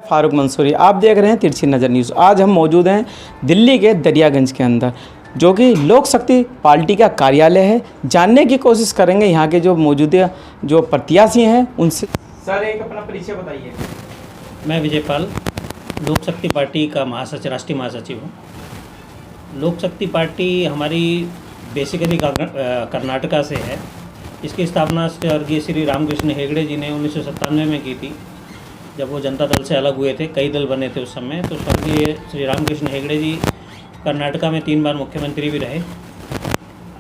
फारूक मंसूरी, आप देख रहे हैं तिरछी नज़र न्यूज़। आज हम मौजूद हैं दिल्ली के दरियागंज के अंदर, जो कि लोक शक्ति पार्टी का कार्यालय है। जानने की कोशिश करेंगे यहाँ के जो मौजूदा जो प्रत्याशी हैं उनसे। सर, एक अपना परिचय बताइए। मैं विजय पाल, लोक शक्ति पार्टी का महासचिव, राष्ट्रीय महासचिव हूँ। लोक शक्ति पार्टी हमारी बेसिकली कर्नाटका से है। इसकी स्थापना स्वर्गीय श्री रामकृष्ण हेगड़े जी ने 1997 में की थी, जब वो जनता दल से अलग हुए थे। कई दल बने थे उस समय। तो स्वर्गीय श्री रामकृष्ण हेगड़े जी कर्नाटका में 3 बार मुख्यमंत्री भी रहे।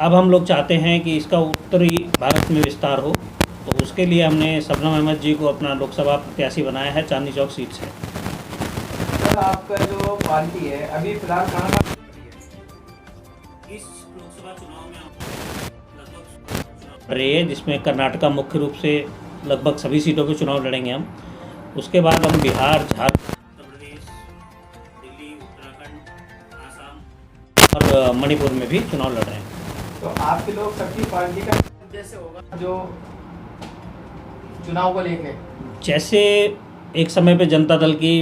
अब हम लोग चाहते हैं कि इसका उत्तरी भारत में विस्तार हो, तो उसके लिए हमने शबनम अहमद जी को अपना लोकसभा प्रत्याशी बनाया है चांदनी चौक सीट से। सर, आपका जो पार्टी है अभी फिलहाल कहाँ पर इस लोकसभा चुनाव में रही है, जिसमें कर्नाटका मुख्य रूप से लगभग सभी सीटों पे चुनाव लड़ेंगे हम। उसके बाद हम बिहार, झारखंड, उत्तर प्रदेश, दिल्ली, उत्तराखंड, आसाम और मणिपुर में भी चुनाव लड़ रहे हैं। तो आपकी लोक शक्ति पार्टी का उद्देश्य होगा जो चुनाव को लेके, जैसे एक समय पे जनता दल की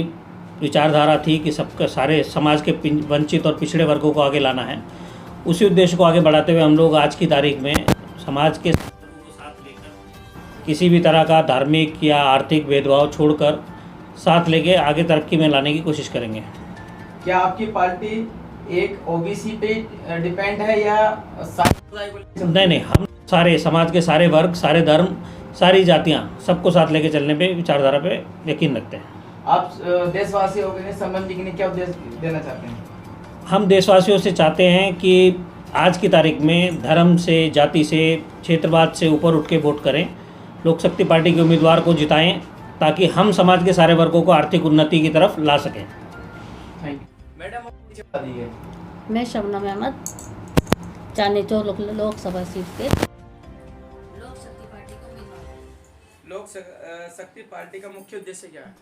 विचारधारा थी कि सबका सारे समाज के वंचित और पिछड़े वर्गों को आगे लाना है, उसी उद्देश्य को आगे बढ़ाते हुए हम लोग आज की तारीख में समाज के को साथ लेकर किसी भी तरह का धार्मिक या आर्थिक भेदभाव छोड़कर साथ लेके आगे तरक्की में लाने की कोशिश करेंगे। क्या आपकी पार्टी एक ओबीसी पे डिपेंड है या नहीं, हम सारे समाज के सारे वर्ग, सारे धर्म, सारी जातियां, सबको साथ लेके चलने पे, विचारधारा पे यकीन रखते हैं। आप देशवासियों के संबंधी के लिए क्या उपदेश देना चाहते हैं? हम देशवासियों से चाहते हैं कि आज की तारीख में धर्म से, जाति से, क्षेत्रवाद से ऊपर उठ के वोट करें, लोक शक्ति पार्टी के उम्मीदवार को जिताएं, ताकि हम समाज के सारे वर्गों को आर्थिक उन्नति की तरफ ला सकें। Thank you. मैडम, बता दीजिए। मैं शबनम अहमद, चांदनी चौक लोकसभा सीट के लोक शक्ति पार्टी का उम्मीदवार। लोक शक्ति पार्टी का मुख्य उद्देश्य क्या है?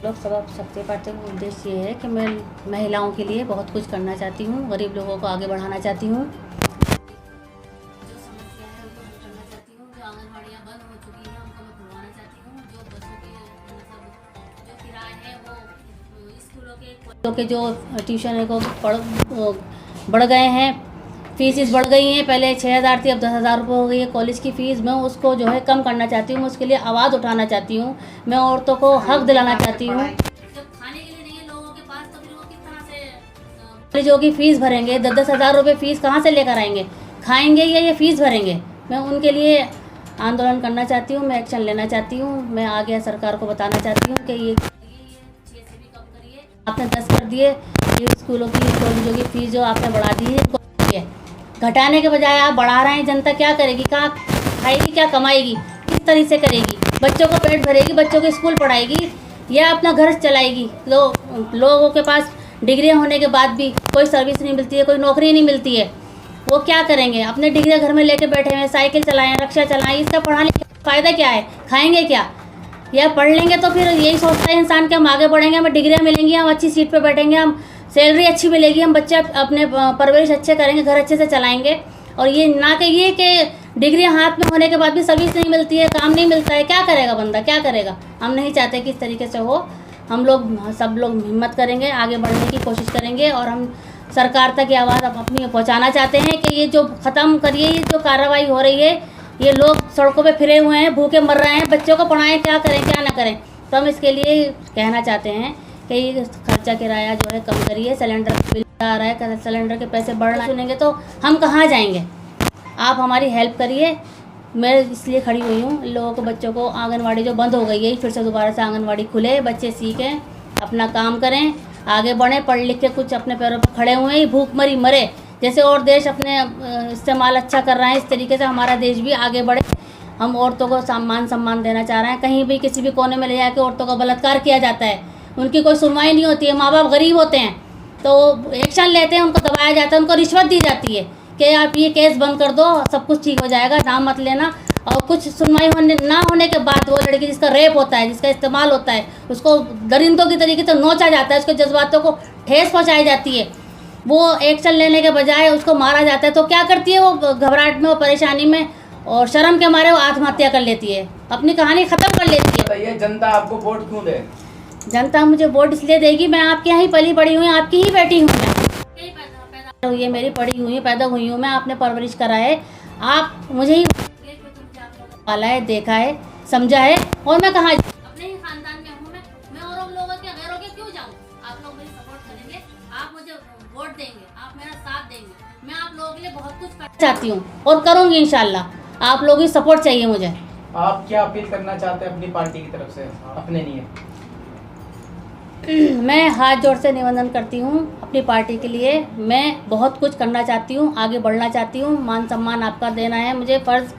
लोकसभा शक्ति पार्टी का उद्देश्य ये है कि मैं महिलाओं के लिए बहुत कुछ करना चाहती हूँ, गरीब लोगों को आगे बढ़ाना चाहती हूँ, जो समस्या है उनको हल करना चाहती हूँ, जो आंगनबाड़ियाँ बंद हो चुकी हैं उनको मैं खुलवाना चाहती हूँ, जो बसों के मतलब जो किराए हैं वो स्कूलों के जो ट्यूशन है वो बढ़ गए हैं, फीस बढ़ गई हैं। पहले 6,000 थी, अब 10,000 रुपये हो गई है कॉलेज की फ़ीस। मैं उसको जो है कम करना चाहती हूँ, मैं उसके लिए आवाज़ उठाना चाहती हूँ, मैं औरतों को हक दिलाना चाहती हूँ। जब खाने के लिए नहीं है लोगों के पास, तो फिर वो किस तरह से कॉलेजों की फ़ीस भरेंगे? 10,000 रुपये फ़ीस कहाँ से लेकर आएंगे? खाएंगे या ये फ़ीस भरेंगे? मैं उनके लिए आंदोलन करना चाहती हूँ, मैं एक्शन लेना चाहती हूँ। मैं आगे सरकार को बताना चाहती हूँ कि ये 6 से भी कम करिए। आपने 10 कर दिए, ये स्कूलों की, कॉलेजों की फ़ीस जो आपने बढ़ा दी है, घटाने के बजाय आप बढ़ा रहे हैं। जनता क्या करेगी? कहाँ खाएगी? क्या कमाएगी? किस तरह से करेगी? बच्चों को पेट भरेगी, बच्चों को स्कूल पढ़ाएगी या अपना घर चलाएगी? लोगों के पास डिग्रियां होने के बाद भी कोई सर्विस नहीं मिलती है, कोई नौकरी नहीं मिलती है, वो क्या करेंगे? अपने डिग्रियां घर में लेके बैठे हुए हैं, साइकिल चलाएं, रिक्शा चलाएं। इसका पढ़ाने का फ़ायदा क्या है? खाएंगे क्या? या पढ़ लेंगे तो फिर यही सोचता है इंसान कि हम आगे बढ़ेंगे, हमें डिग्रियाँ मिलेंगी, हम अच्छी सीट पर बैठेंगे, हम सैलरी अच्छी मिलेगी, हम बच्चे अपने परवरिश अच्छे करेंगे, घर अच्छे से चलाएंगे। और ये ना कि ये कि डिग्री हाथ में होने के बाद भी सर्विस नहीं मिलती है, काम नहीं मिलता है, क्या करेगा बंदा? क्या करेगा? हम नहीं चाहते कि इस तरीके से हो। हम लोग सब लोग हिम्मत करेंगे, आगे बढ़ने की कोशिश करेंगे और हम सरकार तक ये आवाज़ अपनी पहुँचाना चाहते हैं कि ये जो ख़त्म करिए, ये जो कार्रवाई हो रही है, ये लोग सड़कों पर फिरे हुए हैं, भूखे मर रहे हैं, बच्चों को पढ़ाएँ, क्या करें क्या ना करें। तो हम इसके लिए कहना चाहते हैं कि खर्चा किराया जो है कम करिए। सिलेंडर बिल आ रहा है, सिलेंडर के पैसे बढ़ना सुनेंगे तो हम कहाँ जाएंगे? आप हमारी हेल्प करिए। मैं इसलिए खड़ी हुई हूँ, लोगों को, बच्चों को, आंगनवाड़ी जो बंद हो गई है फिर से दोबारा से आंगनवाड़ी खुले, बच्चे सीखें, अपना काम करें, आगे बढ़ें, पढ़ लिख के कुछ अपने पैरों पर खड़े हुए हैं। भूख मरी मरे, जैसे और देश अपने इस्तेमाल अच्छा कर रहे हैं, इस तरीके से हमारा देश भी आगे बढ़े। हम औरतों को सम्मान देना चाह रहे हैं। कहीं भी किसी भी कोने में ले जाकर औरतों का बलात्कार किया जाता है, उनकी कोई सुनवाई नहीं होती है। माँ बाप गरीब होते हैं तो एक्शन लेते हैं, उनको दबाया जाता है, उनको रिश्वत दी जाती है कि आप ये केस बंद कर दो, सब कुछ ठीक हो जाएगा, नाम मत लेना। और कुछ सुनवाई ना होने के बाद वो लड़की जिसका रेप होता है, जिसका इस्तेमाल होता है, उसको दरिंदों की तरीके से नोचा जाता है, उसके जज्बातों को ठेस पहुँचाई जाती है। वो एक्शन लेने के बजाय उसको मारा जाता है, तो क्या करती है वो? घबराहट में, वो परेशानी में और शर्म के मारे वो आत्महत्या कर लेती है, अपनी कहानी ख़त्म कर लेती है। ये जनता आपको वोट क्यों दे? जनता मुझे वोट इसलिए देगी, मैं आपके यहाँ ही पली बड़ी हुई, आपकी ही बेटी हूँ, मैं पैदा हुई है, मेरी पढ़ी हुई है, पैदा हुई हूँ मैं, आपने परवरिश करा है, आप मुझे ही पाला है, देखा है, समझा है, और मैं कहाँ अपने ही खानदान में हूँ, मैं और लोगों के गैरों के क्यों जाऊँ। आप लोग मेरी सपोर्ट करेंगे, आप मुझे वोट देंगे, आप मेरा साथ देंगे, मैं आप लोगों के लिए बहुत कुछ करना चाहती हूँ और करूँगी इंशाल्लाह। आप लोगों की सपोर्ट चाहिए मुझे। आप क्या अपील करना चाहते हैं अपनी पार्टी की तरफ से अपने लिए? मैं हाथ जोड़ से निवेदन करती हूँ अपनी पार्टी के लिए, मैं बहुत कुछ करना चाहती हूँ, आगे बढ़ना चाहती हूँ, मान सम्मान आपका देना है मुझे फ़र्ज़,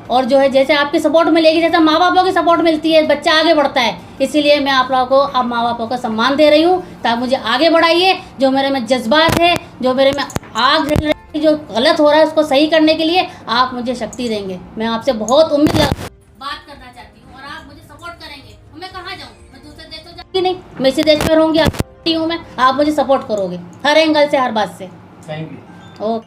और जो है जैसे आपकी सपोर्ट मिलेगी, जैसे माँ बापों की सपोर्ट मिलती है, बच्चा आगे बढ़ता है, इसीलिए मैं आप लोगों को अब माँ बापों का सम्मान दे रही हूँ, ताकि मुझे आगे बढ़ाइए। जो मेरे में जज्बात है, जो मेरे में आग जल रही है, जो गलत हो रहा है उसको सही करने के लिए आप मुझे शक्ति देंगे। मैं आपसे बहुत उम्मीद बात करना चाहती हूँ और आप मुझे सपोर्ट करेंगे। मैं कहाँ जाऊँ, मैं दूसरे देश तो जाऊँगी नहीं, मैं इसी देश में रहूँगी, हूँ मैं, आप मुझे सपोर्ट करोगे हर एंगल से, हर बात से। Thank you. ओके।